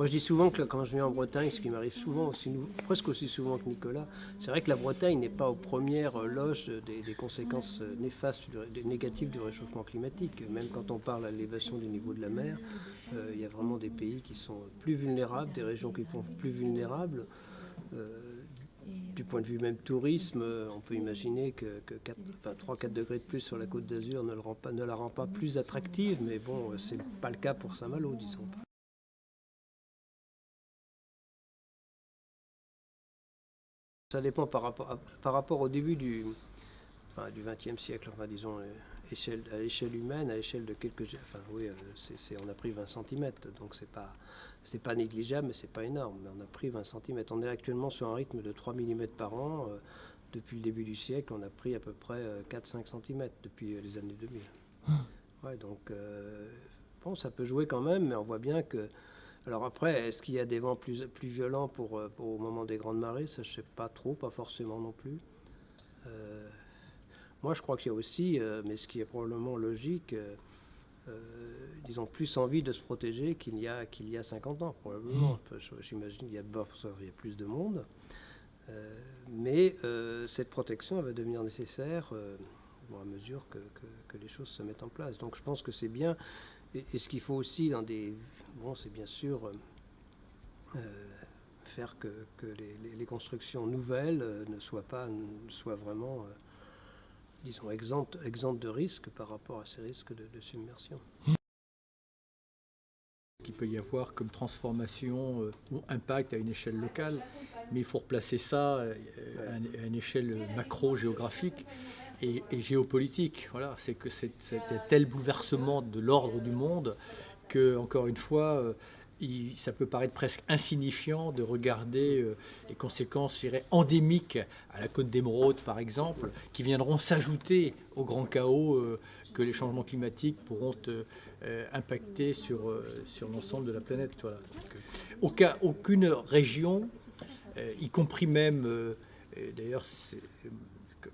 Moi, je dis souvent que quand je viens en Bretagne, ce qui m'arrive souvent, presque aussi souvent que Nicolas, c'est vrai que la Bretagne n'est pas aux premières loges des conséquences néfastes, négatives du réchauffement climatique. Même quand on parle à l'élévation du niveau de la mer, il y a vraiment des pays qui sont plus vulnérables, des régions qui sont plus vulnérables. Euh, du point de vue même tourisme, on peut imaginer que 3-4 degrés de plus sur la Côte d'Azur ne la rend pas plus attractive, mais bon, c'est pas le cas pour Saint-Malo, disons. Ça dépend par rapport au début du XXe siècle, disons, à l'échelle humaine, à l'échelle de quelques... Enfin oui, on a pris 20 centimètres, donc c'est pas négligeable, mais c'est pas énorme. Mais on a pris 20 centimètres. On est actuellement sur un rythme de 3 millimètres par an. Depuis le début du siècle, on a pris à peu près 4-5 centimètres depuis les années 2000. Ouais, donc, bon, ça peut jouer quand même, mais on voit bien que... Alors après, est-ce qu'il y a des vents plus violents au moment des grandes marées? Ça, je ne sais pas trop, pas forcément non plus. Moi, je crois qu'il y a aussi, mais ce qui est probablement logique, disons, plus envie de se protéger qu'il y a 50 ans, probablement. J'imagine qu'il y a plus de monde. Mais cette protection, elle va devenir nécessaire à mesure que les choses se mettent en place. Donc je pense que c'est bien. Et ce qu'il faut aussi c'est bien sûr faire que les constructions nouvelles soient vraiment, disons, exemptes de risques par rapport à ces risques de submersion. Qu'il peut y avoir comme transformation ou impact à une échelle locale, mais il faut replacer ça à une échelle macro-géographique et géopolitique. Voilà, c'est que c'est un tel bouleversement de l'ordre du monde que, encore une fois, ça peut paraître presque insignifiant de regarder les conséquences, je dirais, endémiques à la côte d'Émeraude, par exemple, qui viendront s'ajouter au grand chaos que les changements climatiques pourront impacter sur l'ensemble de la planète. Voilà. Aucune région, y compris même, d'ailleurs,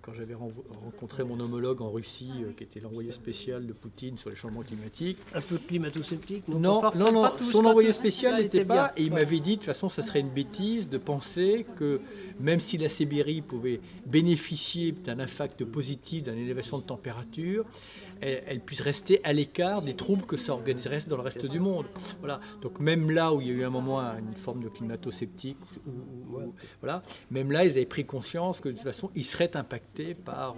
quand j'avais rencontré mon homologue en Russie, qui était l'envoyé spécial de Poutine sur les changements climatiques. Un peu climato-sceptique? Non, son envoyé spécial n'était pas, et il m'avait dit, de toute façon, ça serait une bêtise de penser que même si la Sibérie pouvait bénéficier d'un impact positif, d'une élévation de température, elle puisse rester à l'écart des troubles que ça organiserait dans le reste du monde. Voilà. Donc même là où il y a eu un moment une forme de climato-sceptique, voilà, même là ils avaient pris conscience que de toute façon ils seraient impactés par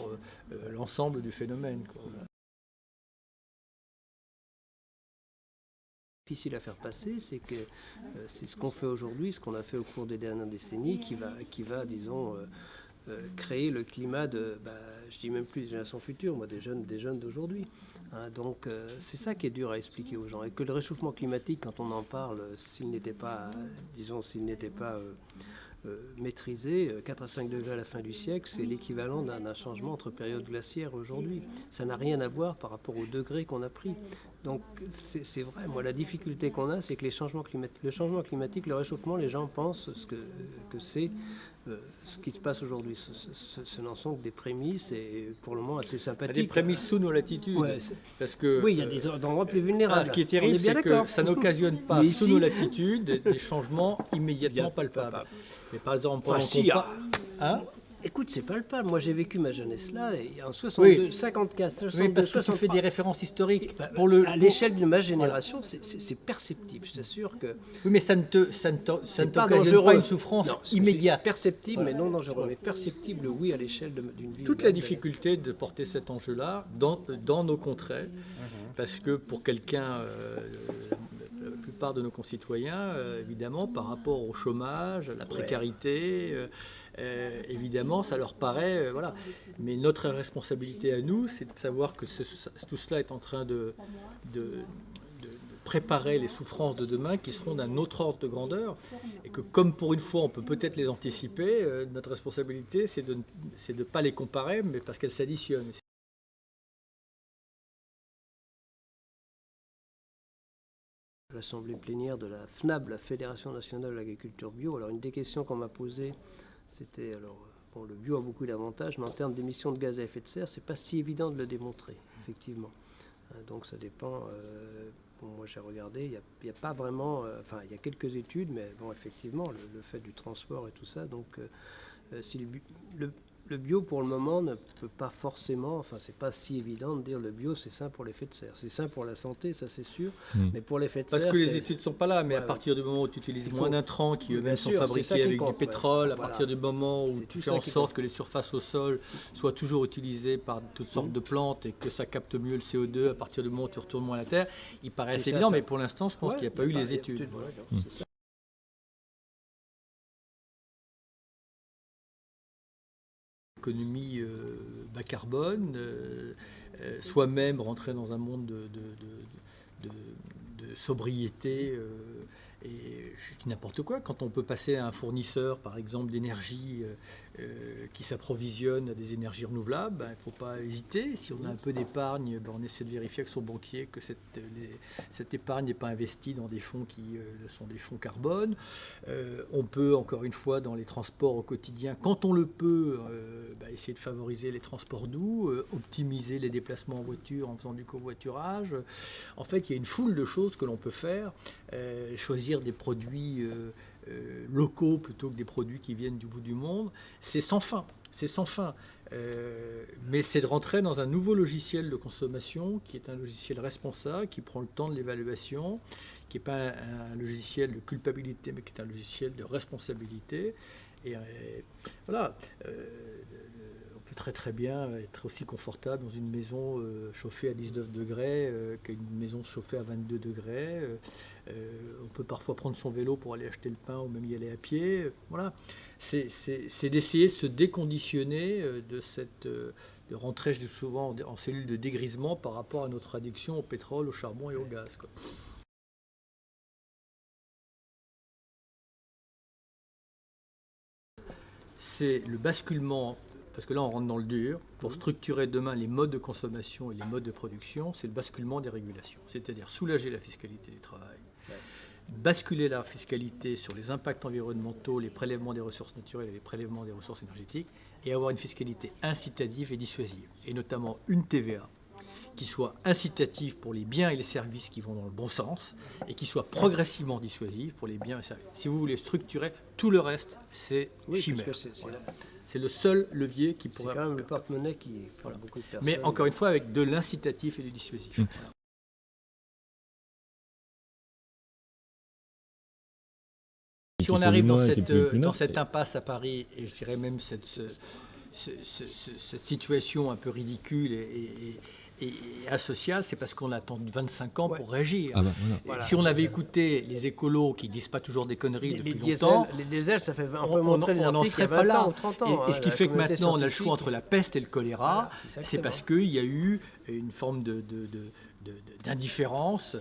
l'ensemble du phénomène. Difficile à faire passer, c'est que c'est ce qu'on fait aujourd'hui, ce qu'on a fait au cours des dernières décennies, qui va disons, créer le climat je dis même plus des générations futures, moi des jeunes d'aujourd'hui. Donc c'est ça qui est dur à expliquer aux gens. Et que le réchauffement climatique, quand on en parle, s'il n'était pas maîtrisé, 4 à 5 degrés à la fin du siècle, c'est l'équivalent d'un changement entre périodes glaciaires aujourd'hui. Ça n'a rien à voir par rapport aux degrés qu'on a pris. Donc c'est vrai, moi la difficulté qu'on a, c'est que le changement climatique, le réchauffement, les gens pensent que c'est ce qui se passe aujourd'hui. Ce n'en sont que des prémices et pour le moment assez sympathiques. Des prémices sous nos latitudes. Ouais, parce que, oui, il y a des endroits plus vulnérables. Ce qui est terrible, c'est que ça n'occasionne pas sous nos latitudes des changements immédiatement palpables. Mais par exemple, écoute, c'est palpable. Moi, j'ai vécu ma jeunesse là, et en 62, 54, 62, oui, parce que 63. tu fais des références historiques. À l'échelle de ma génération, c'est perceptible. Je t'assure que... Oui, mais ça ne t'occasionne pas une souffrance immédiate. Perceptible, mais non dangereux. Mais perceptible, oui, à l'échelle d'une ville. Toute la difficulté de porter cet enjeu-là dans nos contrées, parce que pour quelqu'un... la plupart de nos concitoyens, évidemment, par rapport au chômage, à la précarité, évidemment, ça leur paraît... voilà. Mais notre responsabilité à nous, c'est de savoir que tout cela est en train de préparer les souffrances de demain qui seront d'un autre ordre de grandeur et que comme pour une fois on peut peut-être les anticiper, notre responsabilité c'est de ne pas les comparer, mais parce qu'elles s'additionnent. L'assemblée plénière de la FNAB, la Fédération nationale de l'agriculture bio. Alors une des questions qu'on m'a posées, c'était le bio a beaucoup d'avantages, mais en termes d'émissions de gaz à effet de serre, c'est pas si évident de le démontrer, effectivement. Donc ça dépend. Bon, moi j'ai regardé, il n'y a pas vraiment. Enfin, il y a quelques études, mais bon, effectivement, le fait du transport et tout ça. Donc, si le bio pour le moment ne peut pas forcément, enfin c'est pas si évident de dire le bio c'est sain pour l'effet de serre. C'est sain pour la santé, ça c'est sûr, mais pour l'effet de Parce serre... que les études ne sont pas là, mais Ouais, à partir du moment où tu utilises il moins faut... d'intrants qui eux-mêmes sont sûr, c'est ça fabriqués qui avec compte, du pétrole, à Voilà. partir du moment où C'est tu tout fais ça en qui sorte compte. que les surfaces au sol soient toujours utilisées par toutes sortes de plantes et que ça capte mieux le CO2 à partir du moment où tu retournes moins la terre, il paraît assez ça, évident, ça- mais pour l'instant je pense Ouais, qu'il n'y a pas eu il y a les études. ouais, non, c'est ça. Économie bas carbone, soi-même rentrer dans un monde de sobriété et je dis n'importe quoi. Quand on peut passer à un fournisseur, par exemple, d'énergie qui s'approvisionne à des énergies renouvelables, ben, il ne faut pas hésiter. Si on a un peu d'épargne, ben, on essaie de vérifier avec son banquier que cette épargne n'est pas investie dans des fonds qui sont des fonds carbone. On peut, encore une fois, dans les transports au quotidien, quand on le peut, ben, essayer de favoriser les transports doux, optimiser les déplacements en voiture en faisant du covoiturage. En fait, il y a une foule de choses que l'on peut faire. Choisir des produits locaux plutôt que des produits qui viennent du bout du monde, c'est sans fin. C'est sans fin. Mais c'est de rentrer dans un nouveau logiciel de consommation qui est un logiciel responsable, qui prend le temps de l'évaluation, qui n'est pas un logiciel de culpabilité, mais qui est un logiciel de responsabilité. Et voilà. On peut très très bien être aussi confortable dans une maison chauffée à 19 degrés qu'une maison chauffée à 22 degrés. On peut parfois prendre son vélo pour aller acheter le pain ou même y aller à pied. Voilà. C'est d'essayer de se déconditionner de rentrer souvent en cellule de dégrisement par rapport à notre addiction au pétrole, au charbon et au gaz, quoi. C'est le basculement, parce que là on rentre dans le dur, pour structurer demain les modes de consommation et les modes de production, c'est le basculement des régulations, c'est-à-dire soulager la fiscalité du travail, basculer la fiscalité sur les impacts environnementaux, les prélèvements des ressources naturelles et les prélèvements des ressources énergétiques, et avoir une fiscalité incitative et dissuasive, et notamment une TVA qui soit incitative pour les biens et les services qui vont dans le bon sens et qui soit progressivement dissuasive pour les biens et services. Si vous voulez structurer, tout le reste, c'est chimère. C'est le seul levier qui pourrait... C'est quand même le porte-monnaie qui pour beaucoup de personnes. Mais encore une fois, avec de l'incitatif et du dissuasif. Voilà. Si on arrive dans cette impasse à Paris, et je dirais même cette situation un peu ridicule et asociale, c'est parce qu'on attend 25 ans pour réagir. Ah bah, voilà. Si on avait écouté les écolos qui disent pas toujours des conneries depuis diesels, longtemps, les diesels, ça fait un peu montrer les on n'en articles il y a serait pas 20 là. ans ou 30 ans. Et ce qui fait que maintenant on a le choix entre la peste et le choléra, Voilà, c'est parce qu'il y a eu une forme d'indifférence,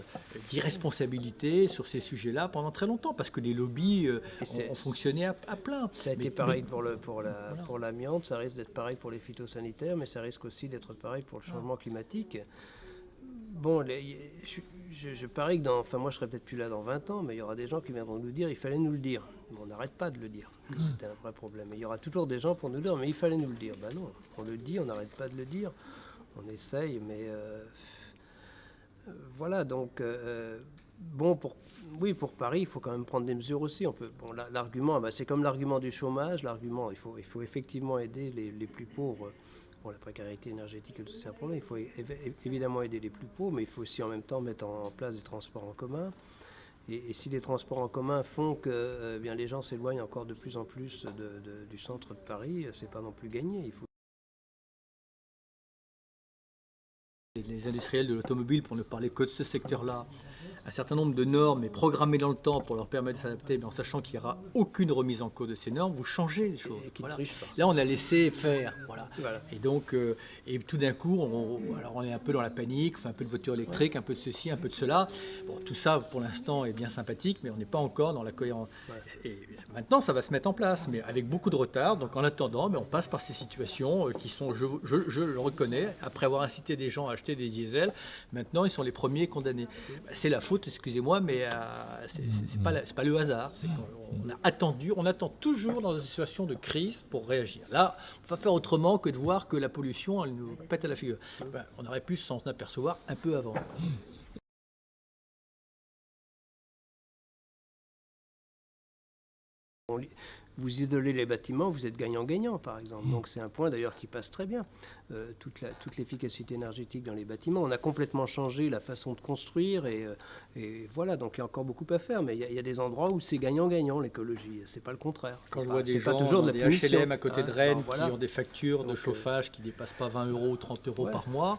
d'irresponsabilité sur ces sujets-là pendant très longtemps, parce que les lobbies ont fonctionné à plein. Ça a été pareil pour l'amiante, ça risque d'être pareil pour les phytosanitaires, mais ça risque aussi d'être pareil pour le changement climatique. Bon, je parie que enfin moi je serai peut-être plus là dans 20 ans, mais il y aura des gens qui viendront nous dire, il fallait nous le dire. Mais on n'arrête pas de le dire, que c'était un vrai problème. Et il y aura toujours des gens pour nous dire, mais il fallait nous le dire. Ben non, on le dit, on n'arrête pas de le dire. On essaye, mais voilà, donc bon, pour Paris, il faut quand même prendre des mesures aussi. L'argument, c'est comme l'argument du chômage. L'argument, il faut effectivement aider les plus pauvres. Bon, la précarité énergétique, c'est un problème. Il faut évidemment aider les plus pauvres, mais il faut aussi en même temps mettre en place des transports en commun. Et si les transports en commun font que bien les gens s'éloignent encore de plus en plus du centre de Paris, c'est pas non plus gagné. Il faut les industriels de l'automobile, pour ne parler que de ce secteur-là, un certain nombre de normes est programmé dans le temps pour leur permettre de s'adapter, mais en sachant qu'il n'y aura aucune remise en cause de ces normes, vous changez les choses. Voilà. Là, on a laissé faire. Voilà. Et donc, et tout d'un coup, on est un peu dans la panique, on fait un peu de voiture électrique, un peu de ceci, un peu de cela. Bon, tout ça, pour l'instant, est bien sympathique, mais on n'est pas encore dans la cohérence. Et maintenant, ça va se mettre en place, mais avec beaucoup de retard. Donc, en attendant, on passe par ces situations qui sont, je le reconnais, après avoir incité des gens à acheter des diesels, maintenant, ils sont les premiers condamnés. C'est la faute faute, excusez-moi, mais c'est pas le hasard. C'est qu'on attend toujours dans une situation de crise pour réagir. Là, on ne peut pas faire autrement que de voir que la pollution, elle nous pète à la figure. Ben, on aurait pu s'en apercevoir un peu avant. Vous isolez les bâtiments, vous êtes gagnant-gagnant, par exemple. Donc c'est un point d'ailleurs qui passe très bien. Toute l'efficacité énergétique dans les bâtiments. On a complètement changé la façon de construire et voilà, donc il y a encore beaucoup à faire. Mais il y a des endroits où c'est gagnant-gagnant, l'écologie. C'est pas le contraire. Quand je vois des gens toujours dans de des la punition, HLM à côté de Rennes voilà. qui ont des factures de chauffage qui ne dépassent pas 20 € ou 30 € par mois.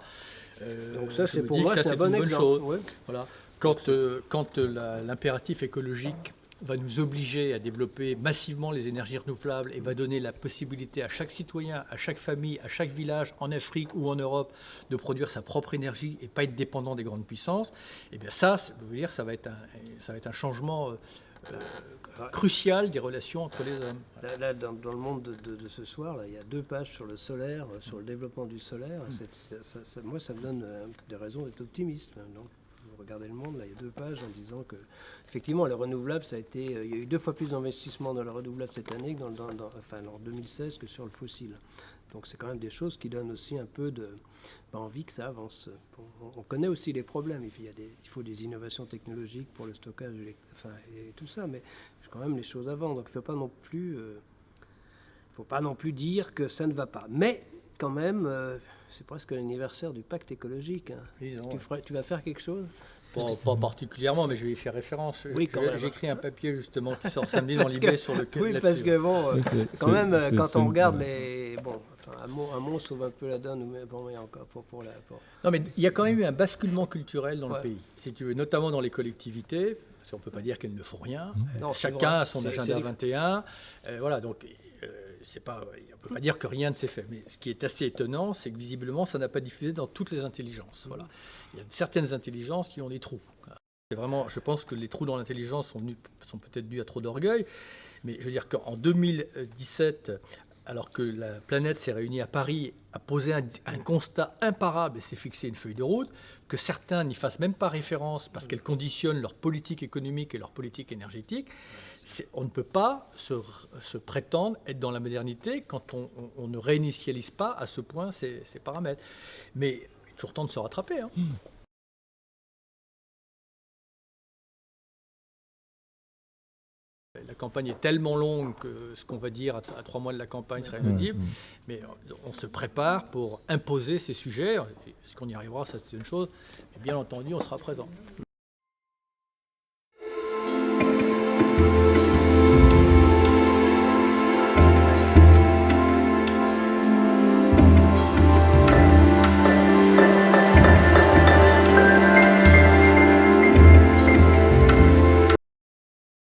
Donc ça, c'est pour dis moi, que ça, c'est un bon une bonne exemple. chose. Ouais. Voilà. Quand l'impératif écologique va nous obliger à développer massivement les énergies renouvelables et va donner la possibilité à chaque citoyen, à chaque famille, à chaque village en Afrique ou en Europe de produire sa propre énergie et pas être dépendant des grandes puissances, eh bien ça veut dire ça va être un changement crucial des relations entre les hommes. Là, dans le monde de ce soir, là, il y a 2 pages sur le solaire, sur le développement du solaire. Moi, ça me donne des raisons d'être optimiste. Donc, vous regardez le monde, là, il y a 2 pages en disant que, effectivement, les renouvelables, il y a eu 2 fois plus d'investissements dans le renouvelable cette année que en 2016 que sur le fossile. Donc, c'est quand même des choses qui donnent aussi un peu envie que ça avance. On connaît aussi les problèmes. Il faut des innovations technologiques pour le stockage et tout ça, mais quand même les choses avant. Donc, il ne faut pas non plus dire que ça ne va pas. Mais quand même, c'est presque l'anniversaire du pacte écologique. Hein. Tu vas faire quelque chose ? Pas particulièrement, mais je vais y faire référence. Oui, j'ai écrit un papier justement qui sort samedi dans l'IB sur lequel. Oui, parce que bon, quand on regarde les. Bon, un mot sauve un peu la donne, mais bon, mais encore pour la. Non, mais il y a quand même eu un basculement culturel dans le pays, si tu veux, notamment dans les collectivités, parce qu'on ne peut pas dire qu'elles ne font rien. Non, chacun a son agenda 21. Voilà, donc. On ne peut pas dire que rien ne s'est fait, mais ce qui est assez étonnant, c'est que visiblement, ça n'a pas diffusé dans toutes les intelligences. Voilà. Il y a certaines intelligences qui ont des trous. C'est vraiment, je pense que les trous dans l'intelligence sont peut-être dus à trop d'orgueil, mais je veux dire qu'en 2017, alors que la planète s'est réunie à Paris, a posé un constat imparable et s'est fixé une feuille de route, que certains n'y fassent même pas référence parce qu'elles conditionnent leur politique économique et leur politique énergétique. On ne peut pas se prétendre être dans la modernité quand on ne réinitialise pas à ce point ces paramètres. Mais il est toujours temps de se rattraper. Hein. La campagne est tellement longue que ce qu'on va dire à 3 mois de la campagne serait inaudible, mais on se prépare pour imposer ces sujets. Est-ce qu'on y arrivera, ça c'est une chose, mais bien entendu on sera présent.